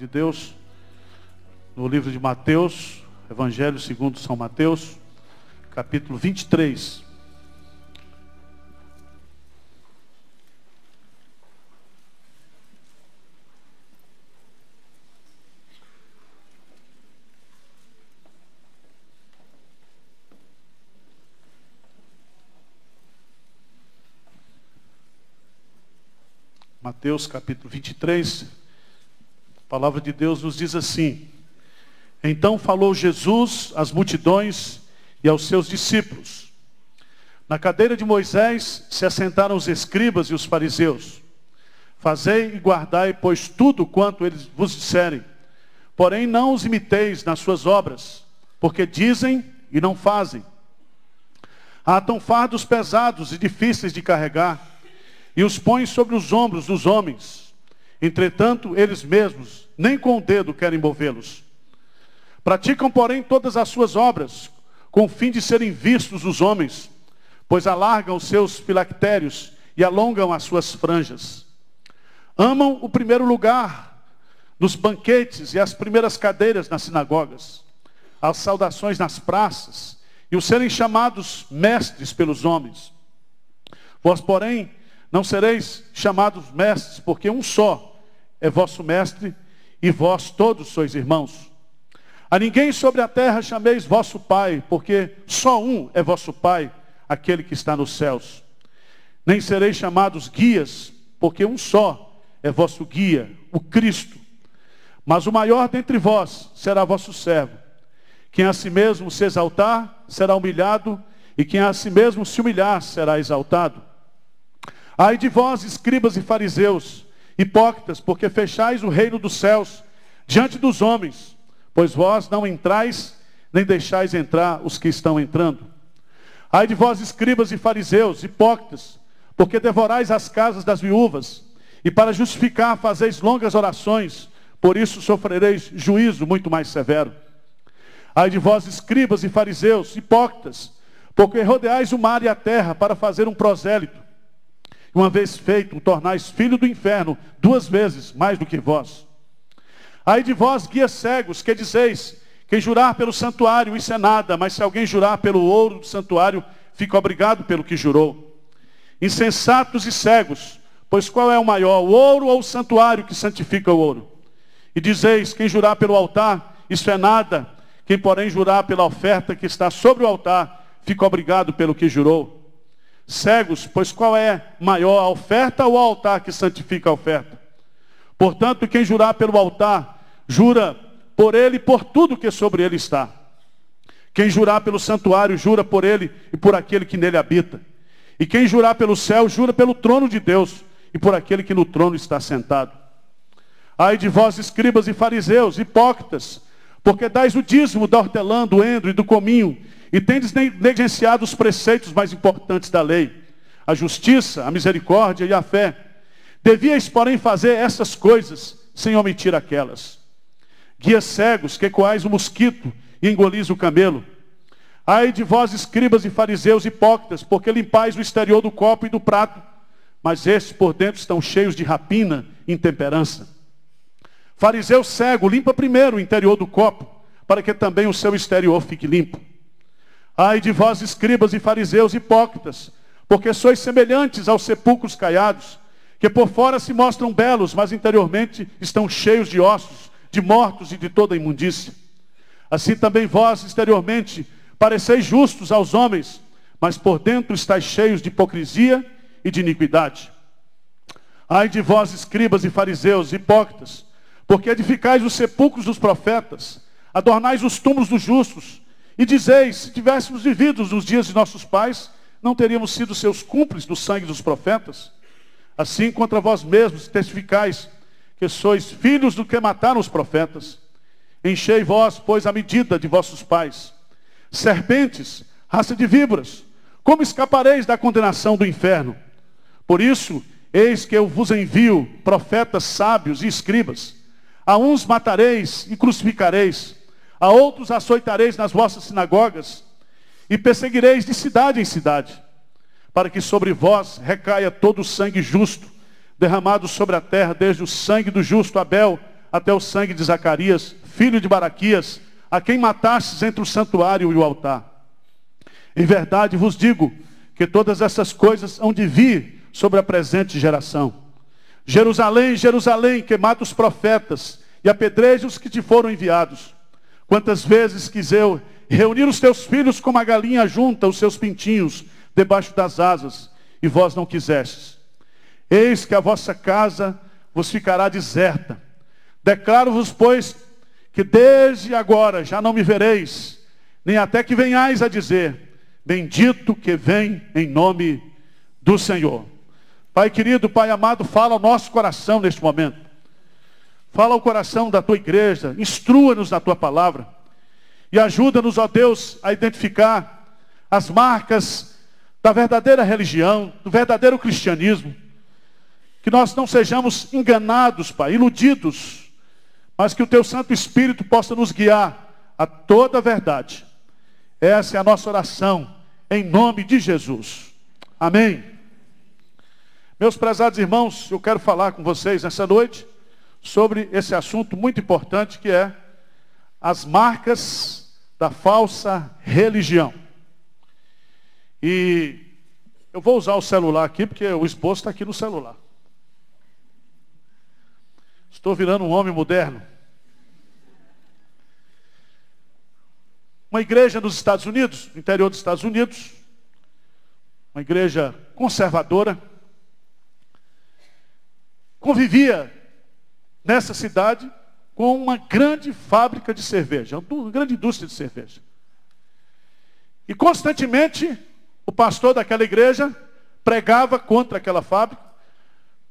de Deus no livro de Mateus, Evangelho segundo São Mateus, capítulo 23. Mateus capítulo 23, a palavra de Deus nos diz assim: Então falou Jesus às multidões e aos seus discípulos. Na cadeira de Moisés se assentaram os escribas e os fariseus. Fazei e guardai, pois, tudo quanto eles vos disserem. Porém não os imiteis nas suas obras, porque dizem e não fazem. Atam fardos pesados e difíceis de carregar, e os põem sobre os ombros dos homens. Entretanto, eles mesmos nem com o dedo querem movê-los. Praticam, porém, todas as suas obras, com o fim de serem vistos dos homens, pois alargam os seus filactérios e alongam as suas franjas. Amam o primeiro lugar nos banquetes e as primeiras cadeiras nas sinagogas, as saudações nas praças e os serem chamados mestres pelos homens. Vós, porém, não sereis chamados mestres, porque um só é vosso mestre, e vós todos sois irmãos. A ninguém sobre a terra chameis vosso Pai, porque só um é vosso Pai, aquele que está nos céus. Nem sereis chamados guias, porque um só é vosso guia, o Cristo. Mas o maior dentre vós será vosso servo. Quem a si mesmo se exaltar, será humilhado, e quem a si mesmo se humilhar, será exaltado. Ai de vós, escribas e fariseus, hipócritas, porque fechais o reino dos céus diante dos homens, pois vós não entrais, nem deixais entrar os que estão entrando. Ai de vós, escribas e fariseus, hipócritas, porque devorais as casas das viúvas, e para justificar fazeis longas orações, por isso sofrereis juízo muito mais severo. Ai de vós, escribas e fariseus, hipócritas, porque rodeais o mar e a terra para fazer um prosélito. Uma vez feito, tornais filho do inferno 2 vezes mais do que vós. Ai de vós, guias cegos, que dizeis: quem jurar pelo santuário, isso é nada, mas se alguém jurar pelo ouro do santuário, fica obrigado pelo que jurou. Insensatos e cegos, pois qual é o maior, o ouro ou o santuário que santifica o ouro? E dizeis: quem jurar pelo altar, isso é nada, quem porém jurar pela oferta que está sobre o altar, fica obrigado pelo que jurou. Cegos, pois qual é maior, a oferta ou o altar que santifica a oferta? Portanto, quem jurar pelo altar, jura por ele e por tudo que sobre ele está. Quem jurar pelo santuário, jura por ele e por aquele que nele habita. E quem jurar pelo céu, jura pelo trono de Deus e por aquele que no trono está sentado. Ai de vós, escribas e fariseus, hipócritas, porque dais o dízimo da hortelã, do endro e do cominho, e tendes negligenciado os preceitos mais importantes da lei, a justiça, a misericórdia e a fé. Devíeis, porém, fazer essas coisas, sem omitir aquelas. Guias cegos, que coais o mosquito e engolis o camelo. Ai de vós, escribas e fariseus hipócritas, porque limpais o exterior do copo e do prato, mas estes por dentro estão cheios de rapina e intemperança. Fariseu cego, limpa primeiro o interior do copo, para que também o seu exterior fique limpo. Ai de vós, escribas e fariseus hipócritas, porque sois semelhantes aos sepulcros caiados, que por fora se mostram belos, mas interiormente estão cheios de ossos, de mortos e de toda imundícia. Assim também vós, exteriormente, pareceis justos aos homens, mas por dentro estáis cheios de hipocrisia e de iniquidade. Ai de vós, escribas e fariseus hipócritas, porque edificais os sepulcros dos profetas, adornais os túmulos dos justos, e dizeis: se tivéssemos vivido nos dias de nossos pais, não teríamos sido seus cúmplices do sangue dos profetas? Assim contra vós mesmos testificais que sois filhos do que mataram os profetas. Enchei vós, pois, a medida de vossos pais. Serpentes, raça de víboras, como escapareis da condenação do inferno? Por isso, eis que eu vos envio profetas sábios e escribas. A uns matareis e crucificareis, a outros açoitareis nas vossas sinagogas, e perseguireis de cidade em cidade, para que sobre vós recaia todo o sangue justo, derramado sobre a terra, desde o sangue do justo Abel, até o sangue de Zacarias, filho de Baraquias, a quem matastes entre o santuário e o altar. Em verdade vos digo que todas essas coisas hão de vir sobre a presente geração. Jerusalém, Jerusalém, que mata os profetas e apedreja os que te foram enviados. Quantas vezes quis eu reunir os teus filhos como a galinha junta os seus pintinhos debaixo das asas, e vós não quisestes. Eis que a vossa casa vos ficará deserta. Declaro-vos, pois, que desde agora já não me vereis, nem até que venhais a dizer, bendito que vem em nome do Senhor. Pai querido, Pai amado, fala ao nosso coração neste momento. Fala ao coração da tua igreja, instrua-nos na tua palavra. E ajuda-nos, ó Deus, a identificar as marcas da verdadeira religião, do verdadeiro cristianismo. Que nós não sejamos enganados, Pai, iludidos, mas que o teu Santo Espírito possa nos guiar a toda a verdade. Essa é a nossa oração, em nome de Jesus. Amém. Meus prezados irmãos, eu quero falar com vocês nessa noite sobre esse assunto muito importante que é as marcas da falsa religião. E eu vou usar o celular aqui, porque o esboço está aqui no celular. Estou virando um homem moderno. Uma igreja nos Estados Unidos, no interior dos Estados Unidos, uma igreja conservadora, convivia nessa cidade com uma grande fábrica de cerveja, uma grande indústria de cerveja. E constantemente o pastor daquela igreja pregava contra aquela fábrica,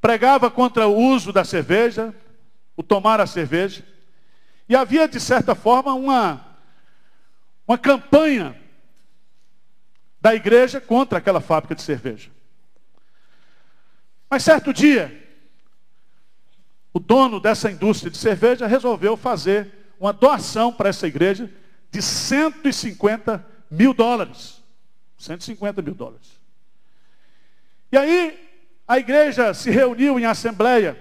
pregava contra o uso da cerveja, o tomar a cerveja. E havia, de certa forma, uma campanha da igreja contra aquela fábrica de cerveja. Mas certo dia, o dono dessa indústria de cerveja resolveu fazer uma doação para essa igreja de 150 mil dólares. 150 mil dólares. E aí, a igreja se reuniu em assembleia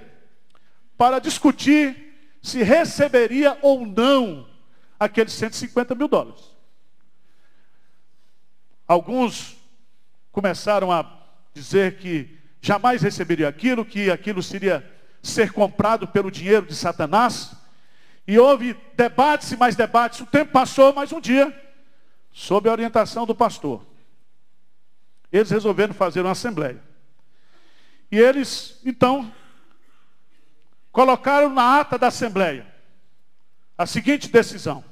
para discutir se receberia ou não aqueles 150 mil dólares. Alguns começaram a dizer que jamais receberia aquilo, que aquilo seria ser comprado pelo dinheiro de Satanás. E houve debates e mais debates. O tempo passou, mas um dia, sob a orientação do pastor, eles resolveram fazer uma assembleia. E eles, então, colocaram na ata da assembleia a seguinte decisão: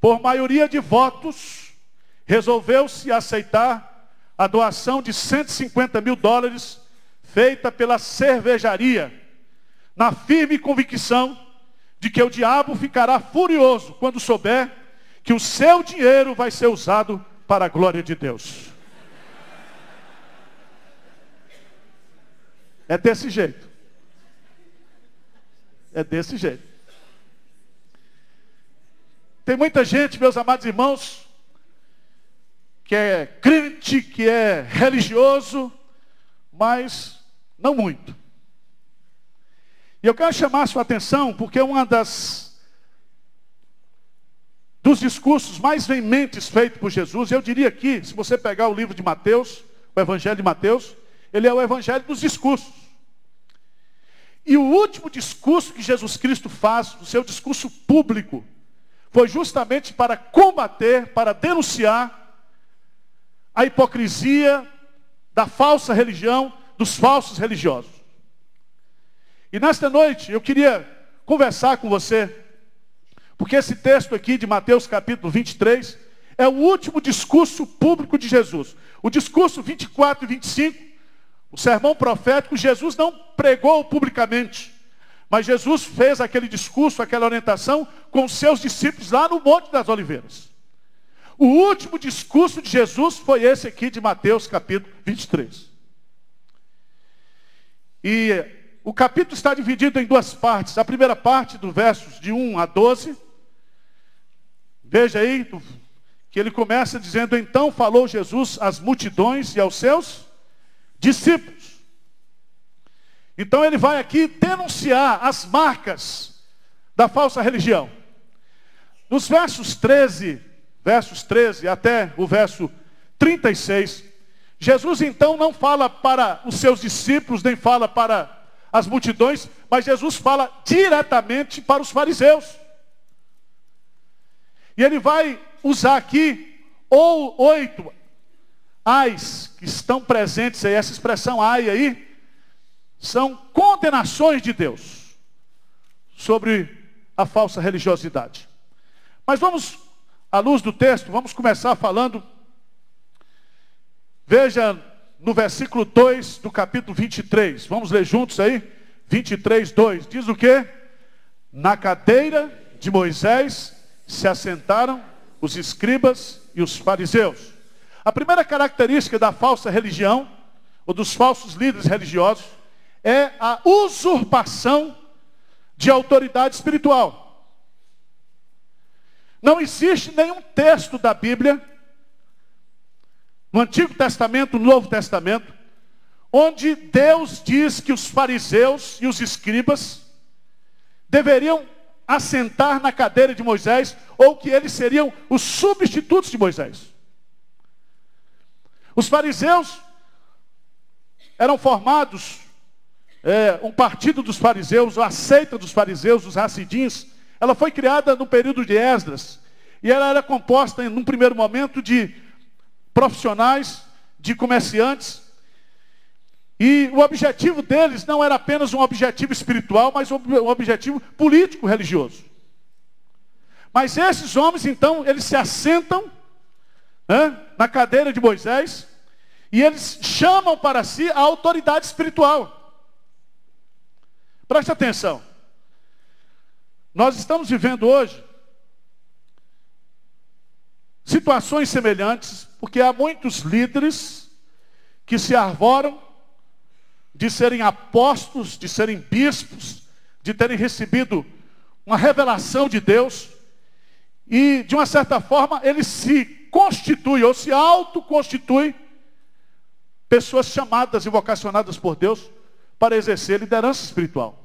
por maioria de votos, resolveu-se aceitar a doação de 150 mil dólares feita pela cervejaria, na firme convicção de que o diabo ficará furioso quando souber que o seu dinheiro vai ser usado para a glória de Deus. É desse jeito. É desse jeito. Tem muita gente, meus amados irmãos, que é crente, que é religioso, mas não muito. E eu quero chamar a sua atenção, porque uma dos discursos mais veementes feitos por Jesus, eu diria aqui, se você pegar o livro de Mateus, o Evangelho de Mateus, ele é o Evangelho dos discursos. E o último discurso que Jesus Cristo faz, o seu discurso público, foi justamente para combater, para denunciar a hipocrisia da falsa religião, dos falsos religiosos. E nesta noite eu queria conversar com você, porque esse texto aqui de Mateus capítulo 23 é o último discurso público de Jesus. O discurso 24 e 25, o sermão profético, Jesus não pregou publicamente, mas Jesus fez aquele discurso, aquela orientação com os seus discípulos lá no Monte das Oliveiras. O último discurso de Jesus foi esse aqui de Mateus capítulo 23. E o capítulo está dividido em duas partes. A primeira parte, do versos de 1 a 12. Veja aí, que ele começa dizendo: então falou Jesus às multidões e aos seus discípulos. Então ele vai aqui denunciar as marcas da falsa religião. Nos versos 13 até o verso 36, Jesus então não fala para os seus discípulos, nem fala para as multidões, mas Jesus fala diretamente para os fariseus. E ele vai usar aqui 8 ais que estão presentes aí. Essa expressão ai aí são condenações de Deus sobre a falsa religiosidade. Mas vamos, à luz do texto, vamos começar falando. Veja no versículo 2 do capítulo 23. Vamos ler juntos aí? 23, 2. Diz o quê? Na cadeira de Moisés se assentaram os escribas e os fariseus. A primeira característica da falsa religião, ou dos falsos líderes religiosos, é a usurpação de autoridade espiritual. Não existe nenhum texto da Bíblia, no Antigo Testamento, no Novo Testamento, onde Deus diz que os fariseus e os escribas deveriam assentar na cadeira de Moisés, ou que eles seriam os substitutos de Moisés. Os fariseus eram formados, um partido dos fariseus, a seita dos fariseus, os Hassidins, ela foi criada no período de Esdras, e ela era composta, num primeiro momento, de profissionais, de comerciantes, e o objetivo deles não era apenas um objetivo espiritual, mas um objetivo político-religioso. Mas esses homens, então, eles se assentam na cadeira de Moisés, e eles chamam para si a autoridade espiritual. Preste atenção. Nós estamos vivendo hoje situações semelhantes, porque há muitos líderes que se arvoram de serem apóstolos, de serem bispos, de terem recebido uma revelação de Deus, e de uma certa forma eles se constituem ou se autoconstituem pessoas chamadas e vocacionadas por Deus para exercer liderança espiritual.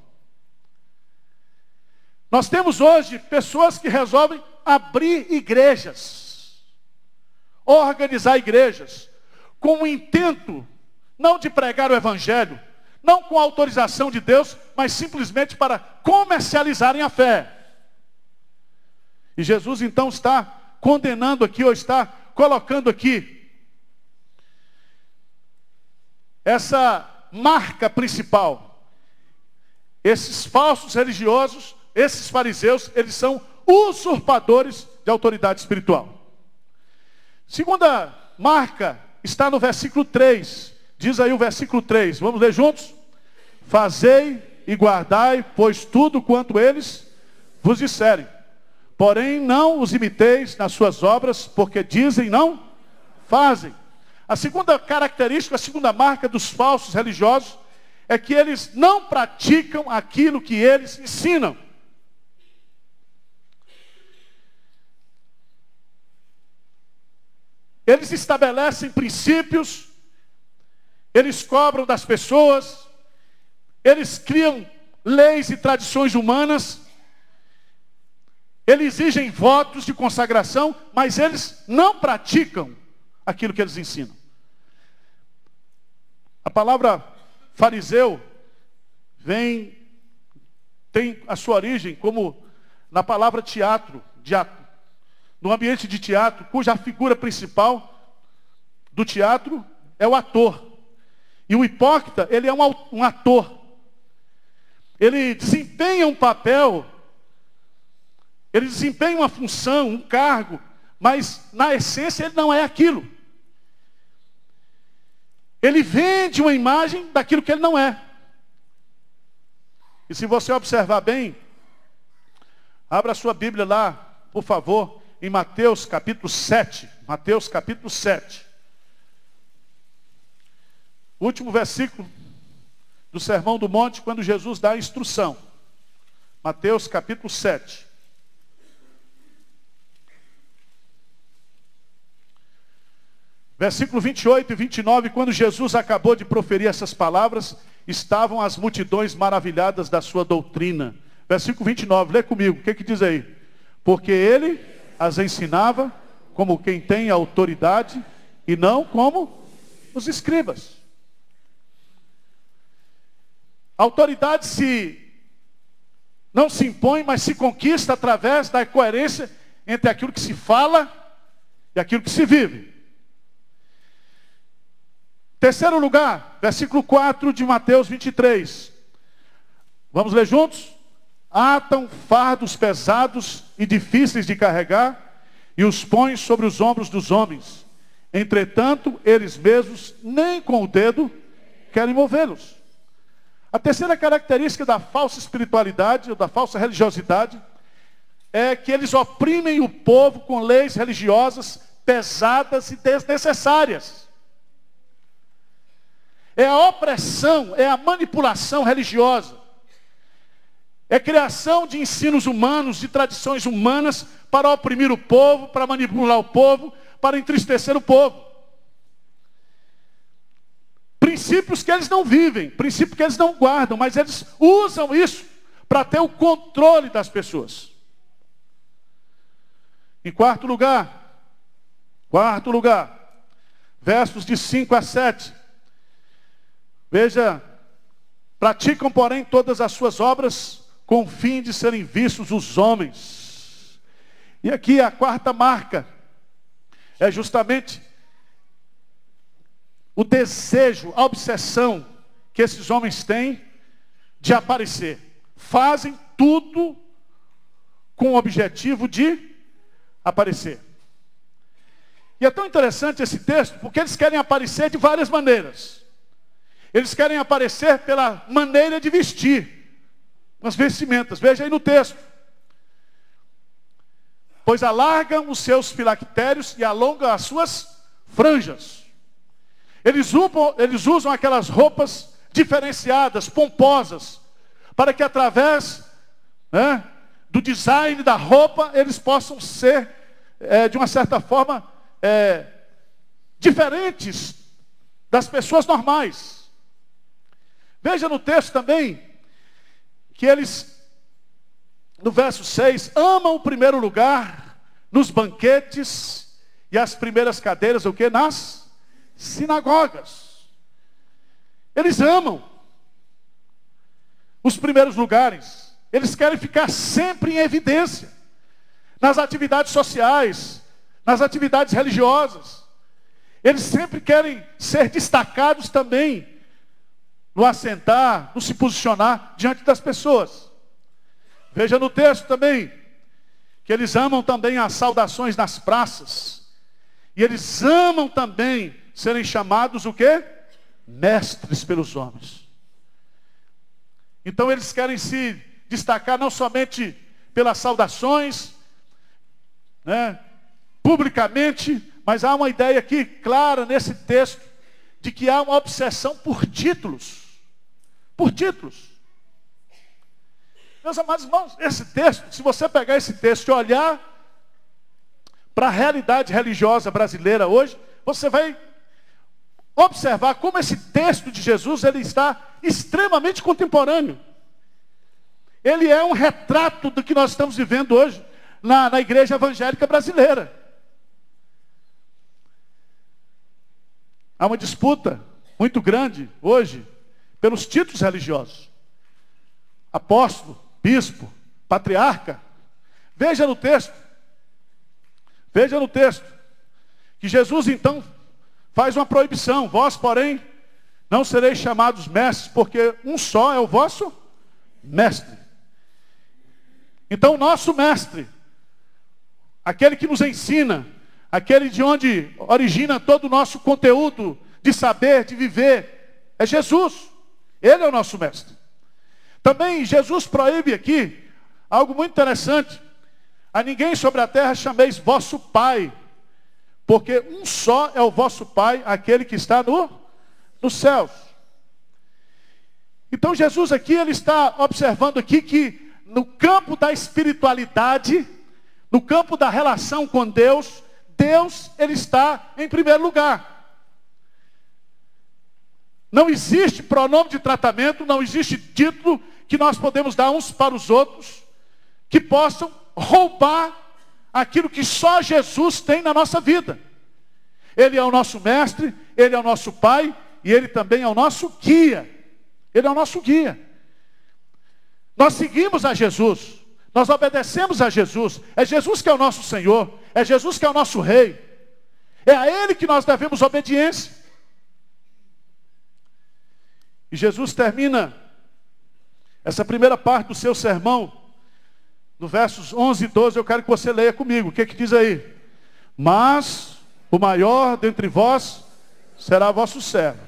Nós temos hoje pessoas que resolvem abrir igrejas, organizar igrejas, com o intento não de pregar o evangelho, não com a autorização de Deus, mas simplesmente para comercializarem a fé. E Jesus então está condenando aqui, ou está colocando aqui, essa marca principal. Esses falsos religiosos, esses fariseus, eles são usurpadores de autoridade espiritual. Segunda marca está no versículo 3. Diz aí o versículo 3. Vamos ler juntos? Fazei e guardai, pois tudo quanto eles vos disserem. Porém, não os imiteis nas suas obras, porque dizem não fazem. A segunda característica, a segunda marca dos falsos religiosos, é que eles não praticam aquilo que eles ensinam. Eles estabelecem princípios, eles cobram das pessoas, eles criam leis e tradições humanas, eles exigem votos de consagração, mas eles não praticam aquilo que eles ensinam. A palavra fariseu tem a sua origem como na palavra teatro, no ambiente de teatro, cuja figura principal do teatro é o ator. E o hipócrita, ele é um ator. Ele desempenha um papel, ele desempenha uma função, um cargo, mas na essência ele não é aquilo. Ele vende uma imagem daquilo que ele não é. E se você observar bem, abra a sua Bíblia lá, por favor, em Mateus capítulo 7. Mateus capítulo 7. Último versículo do Sermão do Monte, quando Jesus dá a instrução. Mateus capítulo 7. Versículo 28 e 29, quando Jesus acabou de proferir essas palavras, estavam as multidões maravilhadas da sua doutrina, Versículo 29, lê comigo, o que diz aí? Porque ele as ensinava como quem tem autoridade e não como os escribas. A autoridade não se impõe, mas se conquista através da coerência entre aquilo que se fala e aquilo que se vive. Terceiro lugar, versículo 4 de Mateus 23. Vamos ler juntos? Atam fardos pesados e difíceis de carregar e os põem sobre os ombros dos homens. Entretanto, eles mesmos nem com o dedo querem movê-los. A terceira característica da falsa espiritualidade ou da falsa religiosidade é que eles oprimem o povo com leis religiosas pesadas e desnecessárias. É a opressão, é a manipulação religiosa. É a criação de ensinos humanos, de tradições humanas para oprimir o povo, para manipular o povo, para entristecer o povo. Princípios que eles não vivem, princípios que eles não guardam, mas eles usam isso para ter o controle das pessoas. Em quarto lugar, versos de 5 a 7. Veja, praticam, porém, todas as suas obras com o fim de serem vistos os homens. E aqui a quarta marca é justamente o desejo, a obsessão que esses homens têm de aparecer. Fazem tudo com o objetivo de aparecer. E é tão interessante esse texto, porque eles querem aparecer de várias maneiras. Eles querem aparecer pela maneira de vestir, nas vestimentas. Veja aí no texto. Pois alargam os seus filactérios e alongam as suas franjas. Eles usam aquelas roupas diferenciadas, pomposas, para que através do design da roupa, eles possam ser, de uma certa forma, diferentes das pessoas normais. Veja no texto também, que eles, no verso 6, amam o primeiro lugar nos banquetes e as primeiras cadeiras, o quê? Nas sinagogas. Eles amam os primeiros lugares. Eles querem ficar sempre em evidência. Nas atividades sociais, nas atividades religiosas. Eles sempre querem ser destacados também no assentar, no se posicionar diante das pessoas. Veja no texto também, que eles amam também as saudações nas praças. E eles amam também serem chamados o quê? Mestres pelos homens. Então eles querem se destacar não somente pelas saudações, publicamente, mas há uma ideia aqui clara nesse texto, de que há uma obsessão por títulos. Por títulos. Meus amados irmãos, esse texto, se você pegar esse texto e olhar para a realidade religiosa brasileira hoje, você vai observar como esse texto de Jesus, ele está extremamente contemporâneo. Ele é um retrato do que nós estamos vivendo hoje na igreja evangélica brasileira. Há uma disputa muito grande hoje pelos títulos religiosos. Apóstolo, bispo, patriarca. Veja no texto, que Jesus então faz uma proibição. Vós, porém, não sereis chamados mestres, porque um só é o vosso mestre. Então o nosso mestre, aquele que nos ensina, aquele de onde origina todo o nosso conteúdo de saber, de viver, é Jesus. Ele é o nosso mestre. Também Jesus proíbe aqui algo muito interessante. A ninguém sobre a terra chameis vosso Pai, porque um só é o vosso Pai, aquele que está nos céus. Então Jesus aqui, ele está observando aqui que no campo da espiritualidade, no campo da relação com Deus, Deus, ele está em primeiro lugar. Não existe pronome de tratamento, não existe título que nós podemos dar uns para os outros, que possam roubar aquilo que só Jesus tem na nossa vida. Ele é o nosso mestre, Ele é o nosso Pai, e Ele também é o nosso guia. Ele é o nosso guia. Nós seguimos a Jesus, nós obedecemos a Jesus. É Jesus que é o nosso Senhor, é Jesus que é o nosso Rei. É a Ele que nós devemos obediência. E Jesus termina essa primeira parte do seu sermão, no versos 11 e 12, eu quero que você leia comigo. O que diz aí? Mas o maior dentre vós será vosso servo.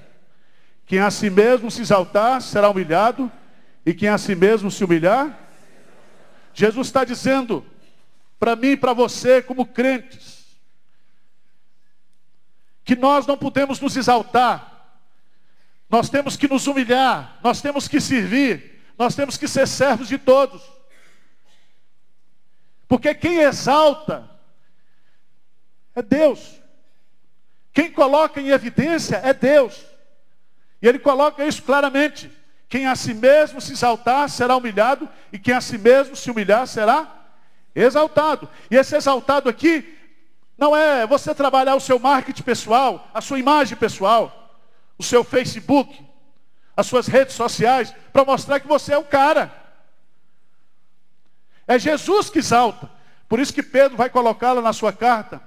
Quem a si mesmo se exaltar será humilhado, e quem a si mesmo se humilhar. Jesus está dizendo para mim e para você, como crentes, que nós não podemos nos exaltar, nós temos que nos humilhar, nós temos que servir, nós temos que ser servos de todos. Porque quem exalta é Deus. Quem coloca em evidência é Deus. E Ele coloca isso claramente. Quem a si mesmo se exaltar será humilhado, e quem a si mesmo se humilhar será exaltado. E esse exaltado aqui não é você trabalhar o seu marketing pessoal, a sua imagem pessoal, o seu Facebook, as suas redes sociais, para mostrar que você é o cara. É Jesus que exalta. Por isso que Pedro vai colocá-la na sua carta.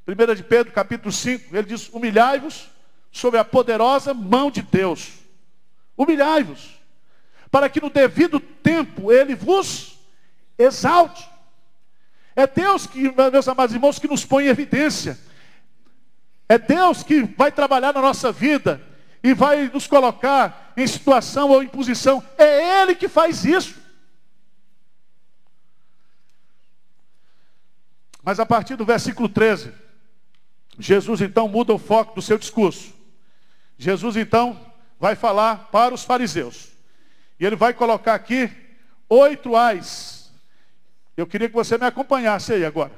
1 de Pedro, capítulo 5, ele diz: humilhai-vos sob a poderosa mão de Deus. Humilhai-vos, para que no devido tempo Ele vos exalte. É Deus que, meus amados irmãos, que nos põe em evidência. É Deus que vai trabalhar na nossa vida e vai nos colocar em situação ou em posição. É Ele que faz isso. Mas a partir do versículo 13, Jesus então muda o foco do seu discurso. Jesus então vai falar para os fariseus. E ele vai colocar aqui 8 ais. Eu queria que você me acompanhasse aí agora.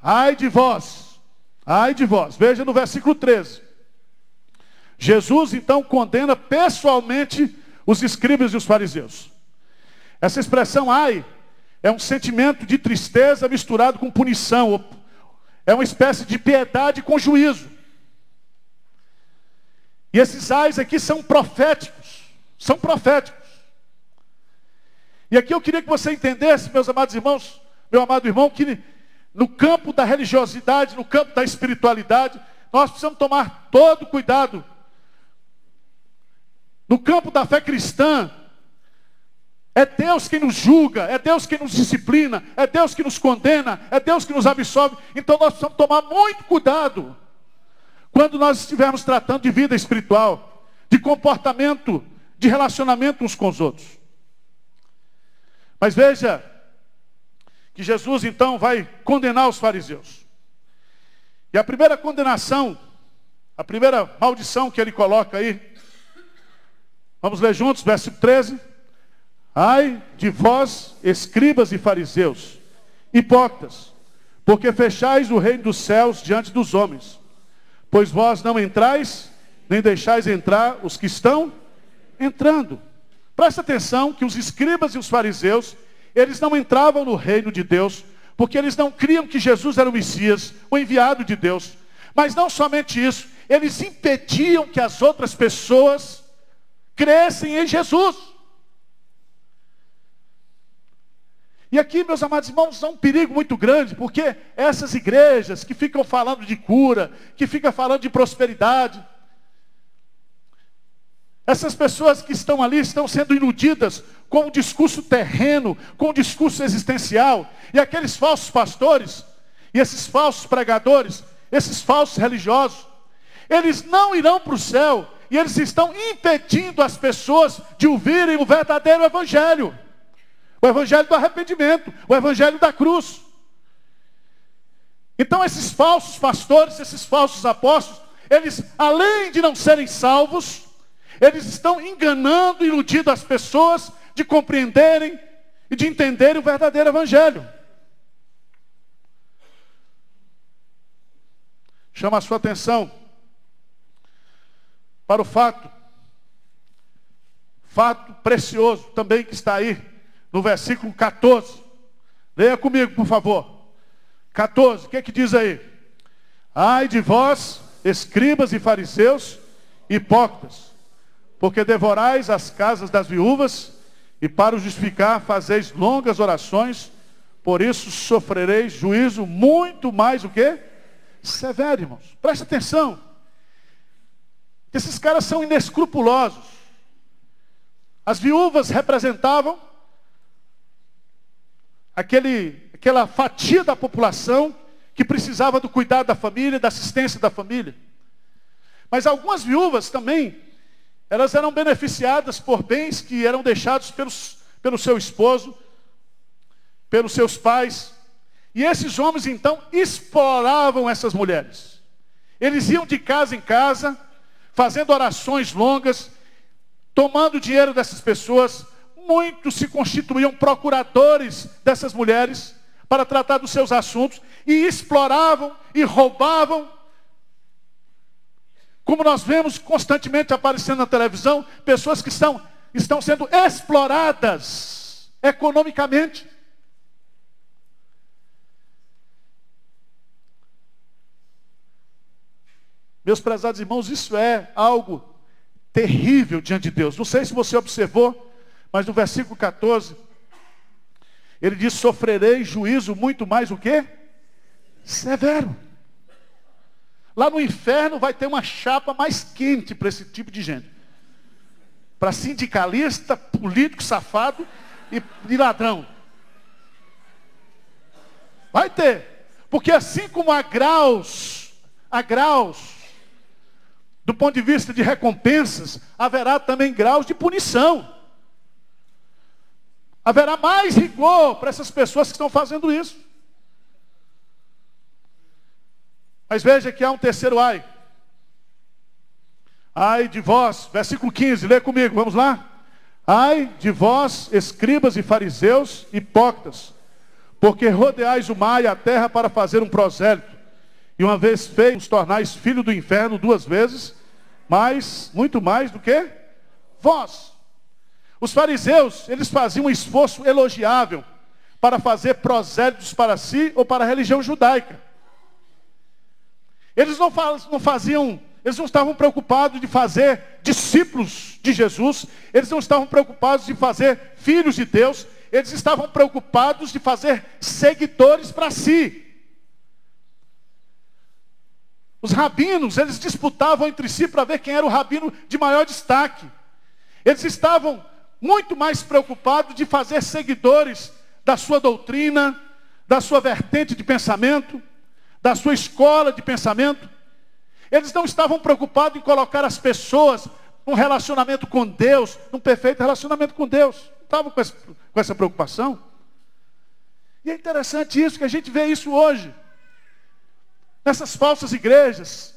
Ai de vós. Ai de vós. Veja no versículo 13. Jesus então condena pessoalmente os escribas e os fariseus. Essa expressão ai é um sentimento de tristeza misturado com punição. É uma espécie de piedade com juízo. E esses ais aqui são proféticos. São proféticos. E aqui eu queria que você entendesse, meus amados irmãos, meu amado irmão, que no campo da religiosidade, no campo da espiritualidade, nós precisamos tomar todo cuidado. No campo da fé cristã, é Deus quem nos julga, é Deus quem nos disciplina, é Deus que nos condena, é Deus que nos absolve. Então nós precisamos tomar muito cuidado quando nós estivermos tratando de vida espiritual, de comportamento, de relacionamento uns com os outros. Mas veja que Jesus então vai condenar os fariseus. E a primeira condenação, a primeira maldição que ele coloca aí, vamos ler juntos, versículo 13. Ai de vós, escribas e fariseus, hipócritas, porque fechais o reino dos céus diante dos homens. Pois vós não entrais, nem deixais entrar os que estão entrando. Presta atenção que os escribas e os fariseus, eles não entravam no reino de Deus, porque eles não criam que Jesus era o Messias, o enviado de Deus. Mas não somente isso, eles impediam que as outras pessoas crescem em Jesus. E aqui, meus amados irmãos, há um perigo muito grande, porque essas igrejas que ficam falando de cura, que ficam falando de prosperidade, essas pessoas que estão ali estão sendo iludidas com um discurso terreno, com um discurso existencial. E aqueles falsos pastores, e esses falsos pregadores, esses falsos religiosos, eles não irão para o céu, e eles estão impedindo as pessoas de ouvirem o verdadeiro evangelho. O evangelho do arrependimento, o evangelho da cruz. Então esses falsos pastores, esses falsos apóstolos, eles, além de não serem salvos, eles estão enganando e iludindo as pessoas de compreenderem e de entenderem o verdadeiro evangelho. Chama a sua atenção para o fato. fato precioso também que está aí no versículo 14. Leia comigo, por favor. 14, o que diz aí? Ai de vós, escribas e fariseus, hipócritas, porque devorais as casas das viúvas, e para o justificar fazeis longas orações, por isso sofrereis juízo muito mais o quê? Severo, irmãos. Presta atenção. Esses caras são inescrupulosos. As viúvas representavam aquela fatia da população que precisava do cuidado da família, da assistência da família. Mas algumas viúvas também, elas eram beneficiadas por bens que eram deixados pelo seu esposo, pelos seus pais. E esses homens então exploravam essas mulheres. Eles iam de casa em casa, fazendo orações longas, tomando dinheiro dessas pessoas. Muitos se constituíam procuradores dessas mulheres para tratar dos seus assuntos e exploravam e roubavam. Como nós vemos constantemente aparecendo na televisão, pessoas que estão sendo exploradas economicamente. Meus prezados irmãos, isso é algo terrível diante de Deus. Não sei se você observou, mas no versículo 14, ele diz: sofrerei juízo muito mais o quê? Severo. Lá no inferno vai ter uma chapa mais quente para esse tipo de gente. Para sindicalista, político, safado e ladrão. Vai ter. Porque assim como há graus, do ponto de vista de recompensas, haverá também graus de punição. Haverá mais rigor para essas pessoas que estão fazendo isso. Mas veja que há um terceiro ai. Ai de vós, versículo 15, lê comigo, vamos lá. Ai de vós, escribas e fariseus, hipócritas, porque rodeais o mar e a terra para fazer um prosélito, e uma vez feito, os tornais filho do inferno 2 vezes, mas muito mais do que vós. Os fariseus, eles faziam um esforço elogiável para fazer prosélitos para si ou para a religião judaica. Eles não estavam preocupados de fazer discípulos de Jesus, eles não estavam preocupados de fazer filhos de Deus, eles estavam preocupados de fazer seguidores para si. Os rabinos, eles disputavam entre si para ver quem era o rabino de maior destaque. Eles estavam muito mais preocupados de fazer seguidores da sua doutrina, da sua vertente de pensamento, da sua escola de pensamento. Eles não estavam preocupados em colocar as pessoas num relacionamento com Deus, num perfeito relacionamento com Deus. Não estavam com essa preocupação. E é interessante isso, que a gente vê isso hoje. Nessas falsas igrejas,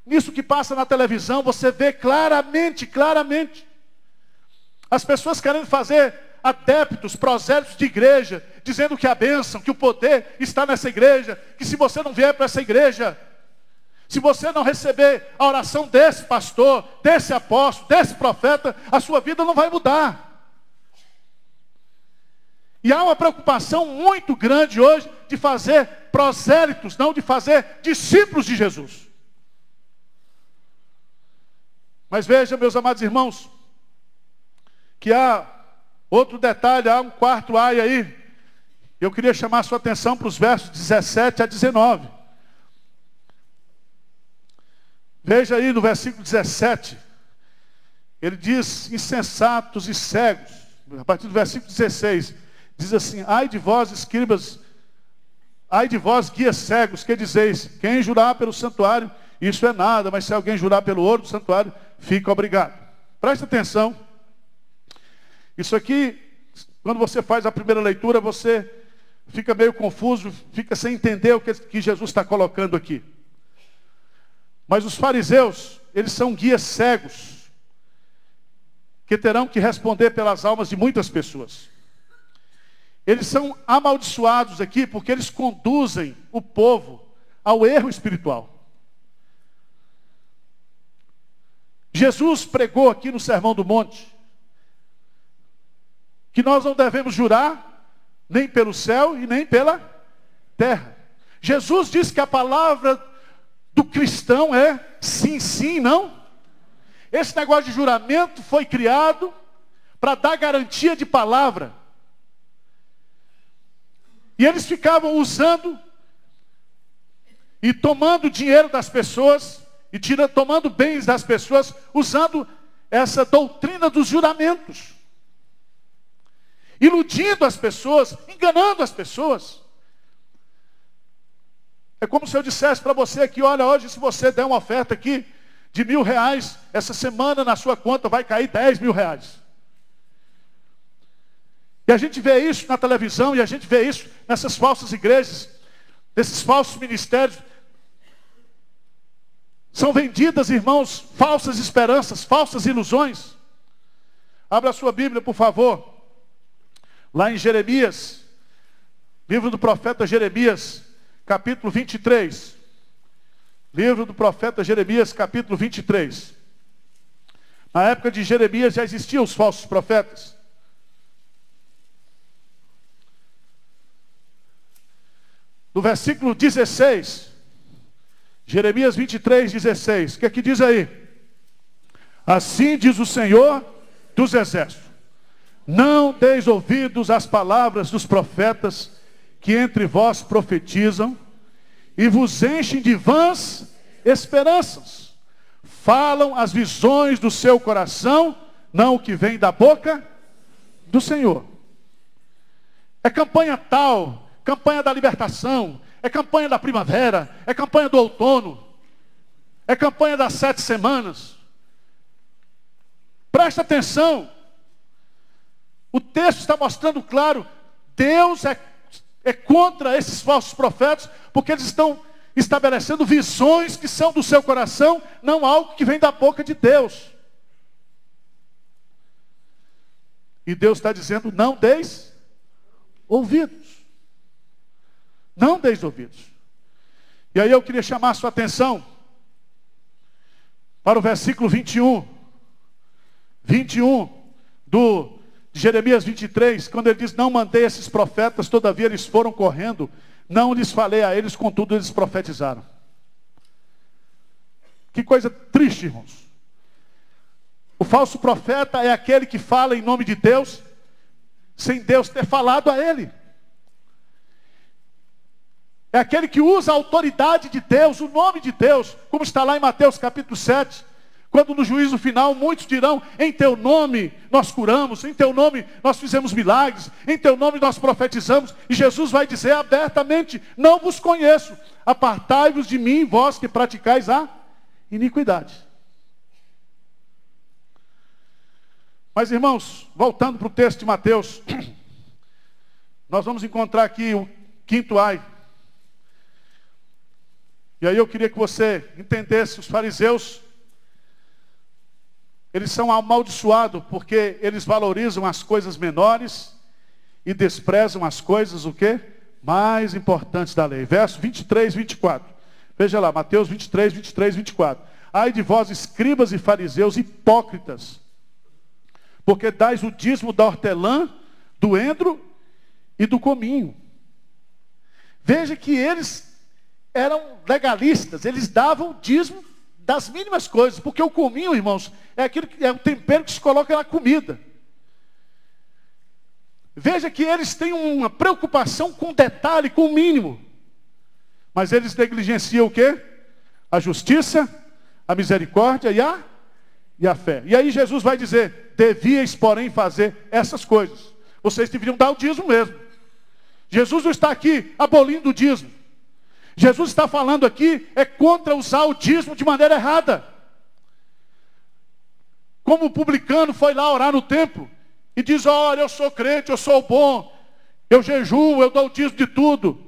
nisso que passa na televisão, você vê claramente. As pessoas querendo fazer adeptos, prosélitos de igreja, dizendo que a bênção, que o poder está nessa igreja, que se você não vier para essa igreja, se você não receber a oração desse pastor, desse apóstolo, desse profeta, a sua vida não vai mudar. E há uma preocupação muito grande hoje de fazer prosélitos, não de fazer discípulos de Jesus. Mas veja, meus amados irmãos, que há outro detalhe, há um quarto ai aí. Eu queria chamar a sua atenção para os versos 17 a 19. Veja aí no versículo 17. Ele diz: insensatos e cegos. A partir do versículo 16. Diz assim: ai de vós, escribas, ai de vós, guias cegos, que dizeis: quem jurar pelo santuário, isso é nada, mas se alguém jurar pelo ouro do santuário, fica obrigado. Presta atenção. Isso aqui, quando você faz a primeira leitura, você fica meio confuso, fica sem entender o que Jesus está colocando aqui. Mas os fariseus, eles são guias cegos, que terão que responder pelas almas de muitas pessoas. Eles são amaldiçoados aqui porque eles conduzem o povo ao erro espiritual. Jesus pregou aqui no Sermão do Monte, que nós não devemos jurar nem pelo céu e nem pela terra. Jesus disse que a palavra do cristão é sim, sim, não. Esse negócio de juramento foi criado para dar garantia de palavra. E eles ficavam usando e tomando dinheiro das pessoas e tomando bens das pessoas, usando essa doutrina dos juramentos, iludindo as pessoas, enganando as pessoas. É como se eu dissesse para você aqui: olha, hoje se você der uma oferta aqui de R$1.000, essa semana na sua conta vai cair R$10.000. E a gente vê isso na televisão, e a gente vê isso nessas falsas igrejas, nesses falsos ministérios. São vendidas, irmãos, falsas esperanças, falsas ilusões. Abra a sua Bíblia, por favor. Lá em Jeremias, livro do profeta Jeremias, capítulo 23. Livro do profeta Jeremias, capítulo 23. Na época de Jeremias já existiam os falsos profetas. No versículo 16, Jeremias 23, 16. O que é que diz aí? Assim diz o Senhor dos Exércitos: não deis ouvidos às palavras dos profetas que entre vós profetizam e vos enchem de vãs esperanças. Falam as visões do seu coração, não o que vem da boca do Senhor. É campanha tal, campanha da libertação, é campanha da primavera, é campanha do outono, é campanha das 7 semanas. Presta atenção. O texto está mostrando claro: Deus é contra esses falsos profetas, porque eles estão estabelecendo visões que são do seu coração, não algo que vem da boca de Deus. E Deus está dizendo: não deis ouvidos. Não deis ouvidos. E aí eu queria chamar a sua atenção para o versículo 21. 21 de Jeremias 23, quando ele diz: não mandei esses profetas, todavia eles foram correndo. Não lhes falei a eles, contudo eles profetizaram. Que coisa triste, irmãos. O falso profeta é aquele que fala em nome de Deus, sem Deus ter falado a ele. É aquele que usa a autoridade de Deus, o nome de Deus, como está lá em Mateus capítulo 7. Quando no juízo final muitos dirão: em teu nome nós curamos, em teu nome nós fizemos milagres, em teu nome nós profetizamos. E Jesus vai dizer abertamente: não vos conheço, apartai-vos de mim, vós que praticais a iniquidade. Mas, irmãos, voltando para o texto de Mateus, nós vamos encontrar aqui o quinto ai. E aí eu queria que você entendesse: os fariseus, eles são amaldiçoados porque eles valorizam as coisas menores e desprezam as coisas, o quê? Mais importantes da lei. Verso 23, 24. Veja lá, Mateus 23, 23, 24. Ai de vós, escribas e fariseus hipócritas, porque dais o dízimo da hortelã, do endro e do cominho. Veja que eles eram legalistas, eles davam o dízimo das mínimas coisas, porque o cominho, irmãos, é aquilo que é o tempero que se coloca na comida. Veja que eles têm uma preocupação com detalhe, com o mínimo. Mas eles negligenciam o quê? A justiça, a misericórdia e a fé. E aí Jesus vai dizer: devíeis, porém, fazer essas coisas. Vocês deveriam dar o dízimo mesmo. Jesus não está aqui abolindo o dízimo. Jesus está falando aqui contra usar o dízimo de maneira errada. Como o publicano foi lá orar no templo e diz: olha, eu sou crente, eu sou bom, eu jejuo, eu dou o dízimo de tudo.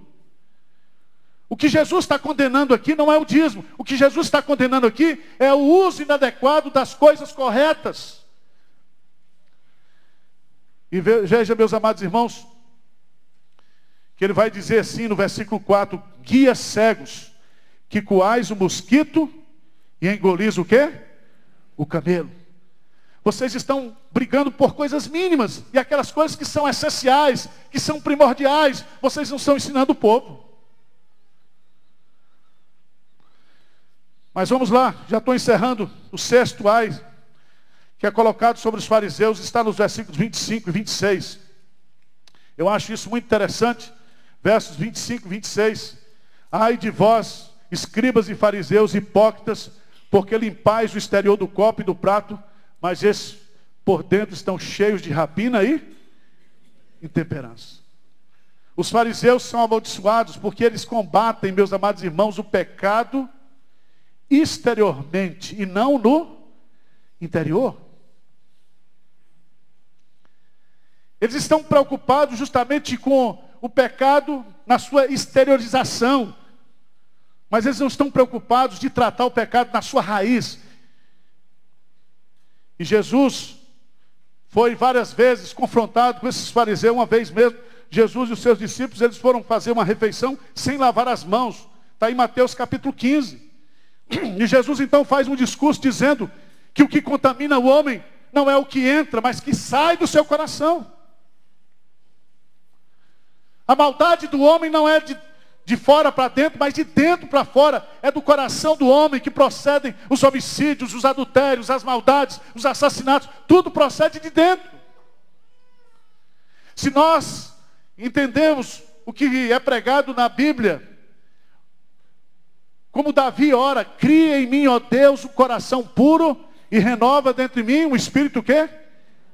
O que Jesus está condenando aqui não é o dízimo. O que Jesus está condenando aqui é o uso inadequado das coisas corretas. E veja, meus amados irmãos, que ele vai dizer assim no versículo 4: guias cegos, que coais o mosquito e engolis o quê? O camelo. Vocês estão brigando por coisas mínimas. E aquelas coisas que são essenciais, que são primordiais, vocês não estão ensinando o povo. Mas vamos lá, já estou encerrando o sexto ai, que é colocado sobre os fariseus, está nos versículos 25 e 26. Eu acho isso muito interessante. Versos 25 e 26. Ai de vós, escribas e fariseus hipócritas, porque limpais o exterior do copo e do prato, mas esses por dentro estão cheios de rapina e intemperança. Os fariseus são amaldiçoados porque eles combatem, meus amados irmãos, o pecado exteriormente e não no interior. Eles estão preocupados justamente com o pecado na sua exteriorização, mas eles não estão preocupados de tratar o pecado na sua raiz. E Jesus foi várias vezes confrontado com esses fariseus. Uma vez mesmo, Jesus e os seus discípulos, eles foram fazer uma refeição sem lavar as mãos. Está em Mateus capítulo 15. E Jesus então faz um discurso dizendo que o que contamina o homem não é o que entra, mas que sai do seu coração. A maldade do homem não é de fora para dentro, mas de dentro para fora. É do coração do homem que procedem os homicídios, os adultérios, as maldades, os assassinatos. Tudo procede de dentro. Se nós entendemos o que é pregado na Bíblia, como Davi ora, cria em mim, ó Deus, um coração puro e renova dentro de mim um espírito o quê?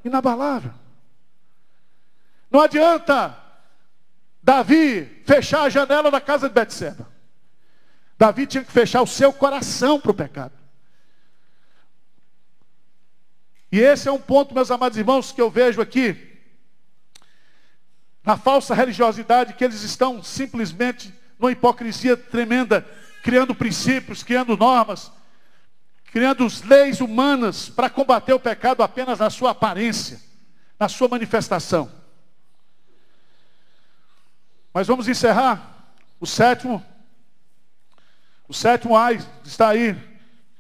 Inabalável. Não adianta Davi fechar a janela da casa de Betseba. Davi tinha que fechar o seu coração para o pecado. E esse é um ponto, meus amados irmãos, que eu vejo aqui, na falsa religiosidade, que eles estão simplesmente numa hipocrisia tremenda, criando princípios, criando normas, criando leis humanas para combater o pecado apenas na sua aparência, na sua manifestação. Mas vamos encerrar o sétimo ai, está aí,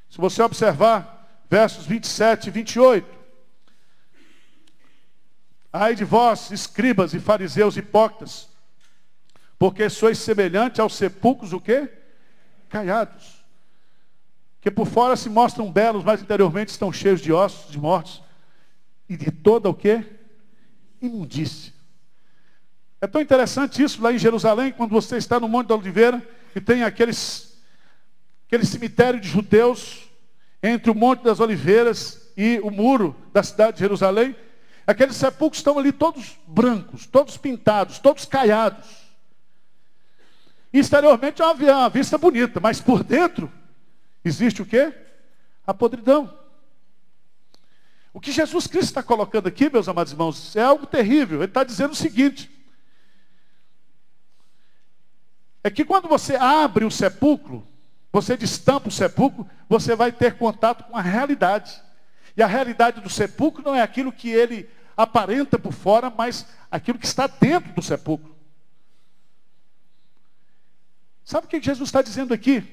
se você observar, versos 27 e 28. Ai de vós, escribas e fariseus hipócritas, porque sois semelhante aos sepulcros, o quê? Caiados, que por fora se mostram belos, mas interiormente estão cheios de ossos, de mortos, e de toda o quê? Imundícia. É tão interessante isso lá em Jerusalém, quando você está no Monte da Oliveira, e tem aquele cemitério de judeus, entre o Monte das Oliveiras e o muro da cidade de Jerusalém. Aqueles sepulcros estão ali todos brancos, todos pintados, todos caiados. E exteriormente é uma vista bonita, mas por dentro existe o quê? A podridão. O que Jesus Cristo está colocando aqui, meus amados irmãos, é algo terrível. Ele está dizendo o seguinte: é que quando você abre o sepulcro, você destampa o sepulcro, você vai ter contato com a realidade. E a realidade do sepulcro não é aquilo que ele aparenta por fora, mas aquilo que está dentro do sepulcro. Sabe o que Jesus está dizendo aqui?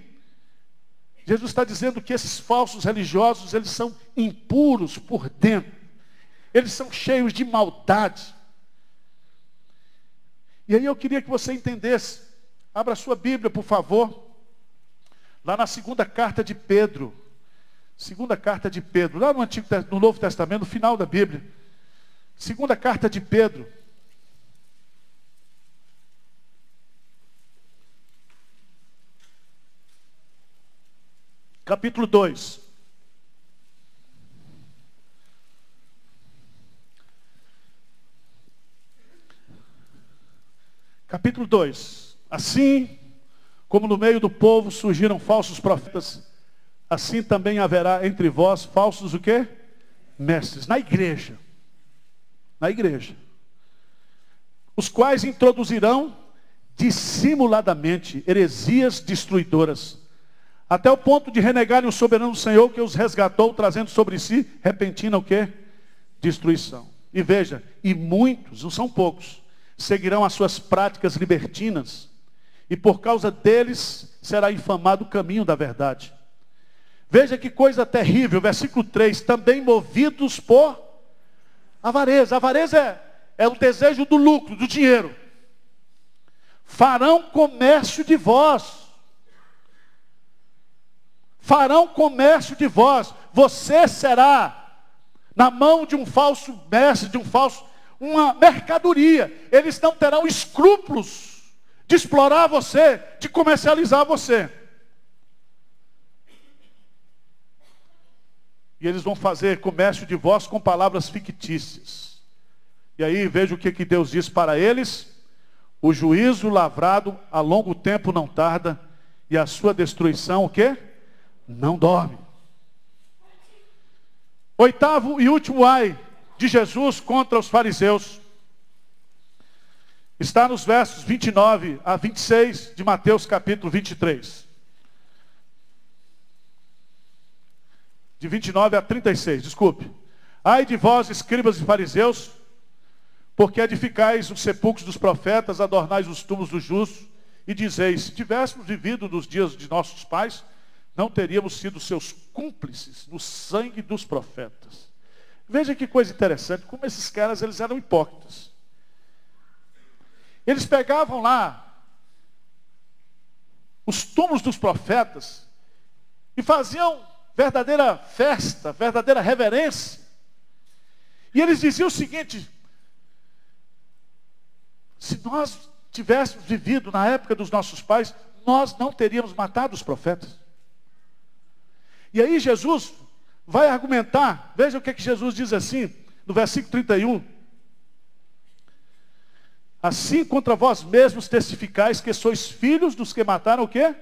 Jesus está dizendo que esses falsos religiosos, eles são impuros por dentro. Eles são cheios de maldade. E aí eu queria que você entendesse. Abra a sua Bíblia, por favor. Lá na segunda carta de Pedro. Segunda carta de Pedro. Lá no Novo Testamento, no final da Bíblia. Segunda carta de Pedro. Capítulo 2. Capítulo 2. Assim como no meio do povo surgiram falsos profetas, assim também haverá entre vós falsos o quê? Mestres. Na igreja. Na igreja. Os quais introduzirão dissimuladamente heresias destruidoras, até o ponto de renegarem o soberano Senhor que os resgatou, trazendo sobre si repentina o quê? Destruição. E veja, e muitos, não são poucos, seguirão as suas práticas libertinas, e por causa deles será infamado o caminho da verdade. Veja que coisa terrível, versículo 3, também movidos por avareza. Avareza é o desejo do lucro, do dinheiro. Farão comércio de vós. Farão comércio de vós. Você será na mão de um falso mestre, uma mercadoria. Eles não terão escrúpulos de explorar você, de comercializar você. E eles vão fazer comércio de vós com palavras fictícias. E aí veja o que Deus diz para eles. O juízo lavrado a longo tempo não tarda, e a sua destruição o quê? Não dorme. Oitavo e último ai de Jesus contra os fariseus. Está nos versos 29 a 26 de Mateus capítulo 23. De 29 a 36, desculpe. Ai de vós, escribas e fariseus, porque edificais os sepulcros dos profetas, adornais os túmulos dos justos, e dizeis, se tivéssemos vivido nos dias de nossos pais, não teríamos sido seus cúmplices no sangue dos profetas. Veja que coisa interessante, como esses caras eles eram hipócritas. Eles pegavam lá os túmulos dos profetas e faziam verdadeira festa, verdadeira reverência. E eles diziam o seguinte: se nós tivéssemos vivido na época dos nossos pais, nós não teríamos matado os profetas. E aí Jesus vai argumentar, veja o que Jesus diz assim, no versículo 31. Assim contra vós mesmos testificais que sois filhos dos que mataram o quê?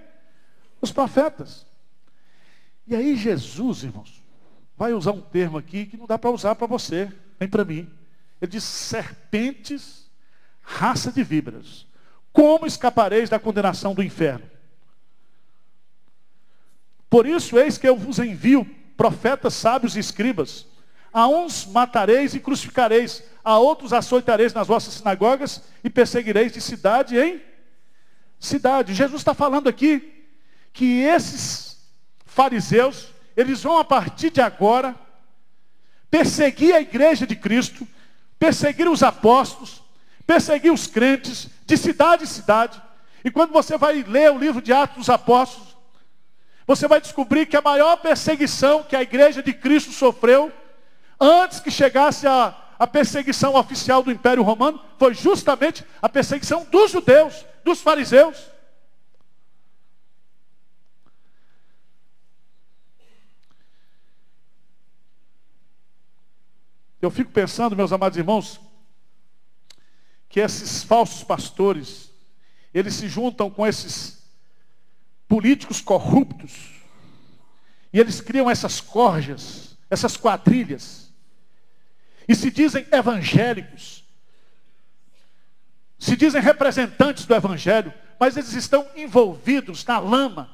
Os profetas. E aí Jesus, irmãos, vai usar um termo aqui que não dá para usar para você, nem para mim. Ele diz, serpentes, raça de víboras, como escapareis da condenação do inferno? Por isso, eis que eu vos envio profetas, sábios e escribas. A uns matareis e crucificareis, a outros açoitareis nas vossas sinagogas e perseguireis de cidade em cidade. Jesus está falando aqui que esses fariseus, eles vão a partir de agora perseguir a igreja de Cristo, perseguir os apóstolos, perseguir os crentes de cidade em cidade. E quando você vai ler o livro de Atos dos Apóstolos, você vai descobrir que a maior perseguição que a igreja de Cristo sofreu, antes que chegasse a perseguição oficial do Império Romano, foi justamente a perseguição dos judeus, dos fariseus. Eu fico pensando, meus amados irmãos, que esses falsos pastores, eles se juntam com esses políticos corruptos, e eles criam essas corjas, essas quadrilhas, e se dizem evangélicos, se dizem representantes do evangelho, mas eles estão envolvidos na lama,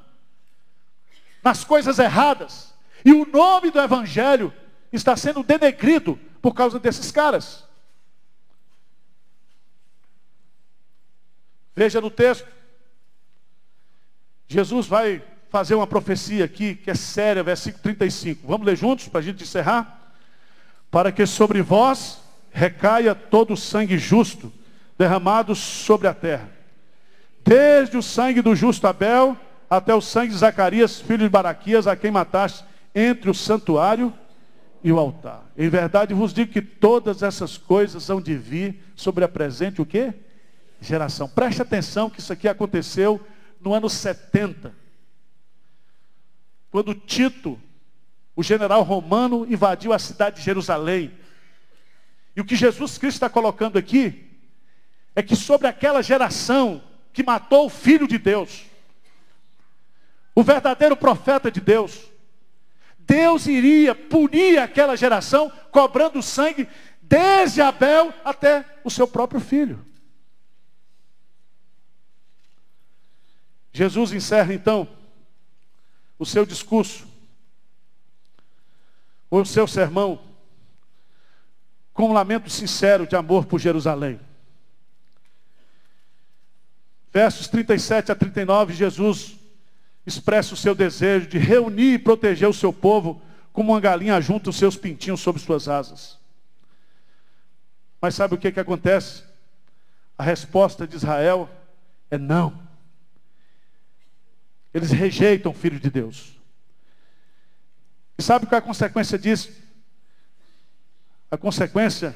nas coisas erradas, e o nome do evangelho está sendo denegrido por causa desses caras. Veja no texto, Jesus vai fazer uma profecia aqui, que é séria, versículo 35. Vamos ler juntos, para a gente encerrar? Para que sobre vós recaia todo o sangue justo, derramado sobre a terra. Desde o sangue do justo Abel, até o sangue de Zacarias, filho de Baraquias, a quem mataste entre o santuário e o altar. Em verdade vos digo que todas essas coisas hão de vir sobre a presente o quê? Geração. Preste atenção que isso aqui aconteceu no ano 70. Quando Tito, o general romano, invadiu a cidade de Jerusalém. E o que Jesus Cristo está colocando aqui é que sobre aquela geração que matou o Filho de Deus, o verdadeiro profeta de Deus, Deus iria punir aquela geração, cobrando sangue desde Abel até o seu próprio filho. Jesus encerra então o seu discurso, o seu sermão, com um lamento sincero de amor por Jerusalém. Versos 37 a 39, Jesus expressa o seu desejo de reunir e proteger o seu povo, como uma galinha junta os seus pintinhos sob suas asas. Mas sabe o que acontece? A resposta de Israel é não. Eles rejeitam o Filho de Deus. E sabe qual é a consequência disso? A consequência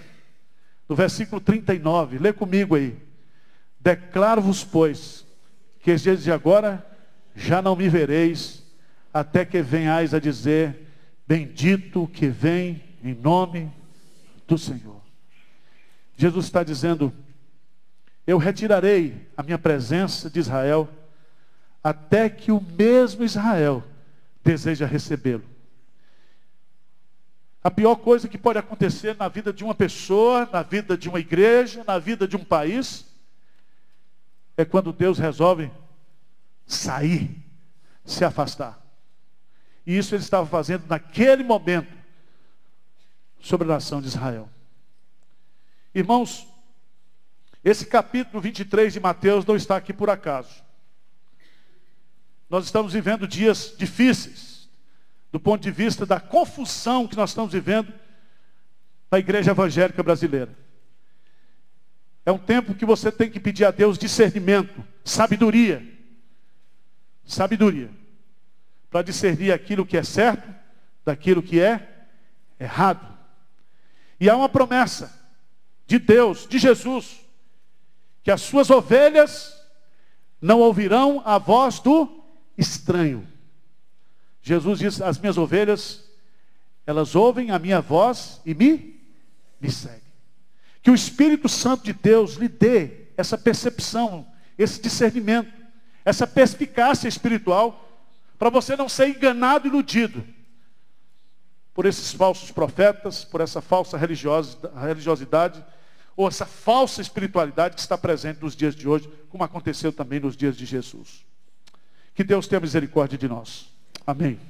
do versículo 39. Lê comigo aí. Declaro-vos, pois, que desde agora já não me vereis, até que venhais a dizer, bendito que vem em nome do Senhor. Jesus está dizendo, eu retirarei a minha presença de Israel, até que o mesmo Israel deseja recebê-lo. A pior coisa que pode acontecer na vida de uma pessoa, na vida de uma igreja, na vida de um país, é quando Deus resolve sair, se afastar. E isso ele estava fazendo naquele momento sobre a nação de Israel. Irmãos, esse capítulo 23 de Mateus não está aqui por acaso. Nós estamos vivendo dias difíceis, do ponto de vista da confusão que nós estamos vivendo na igreja evangélica brasileira. É um tempo que você tem que pedir a Deus discernimento, sabedoria. Sabedoria. Para discernir aquilo que é certo, daquilo que é errado. E há uma promessa de Deus, de Jesus, que as suas ovelhas não ouvirão a voz do estranho. Jesus diz, as minhas ovelhas, elas ouvem a minha voz e me seguem. Que o Espírito Santo de Deus lhe dê essa percepção, esse discernimento, essa perspicácia espiritual, para você não ser enganado e iludido por esses falsos profetas, por essa falsa religiosidade, ou essa falsa espiritualidade que está presente nos dias de hoje, como aconteceu também nos dias de Jesus. Que Deus tenha misericórdia de nós. Amém.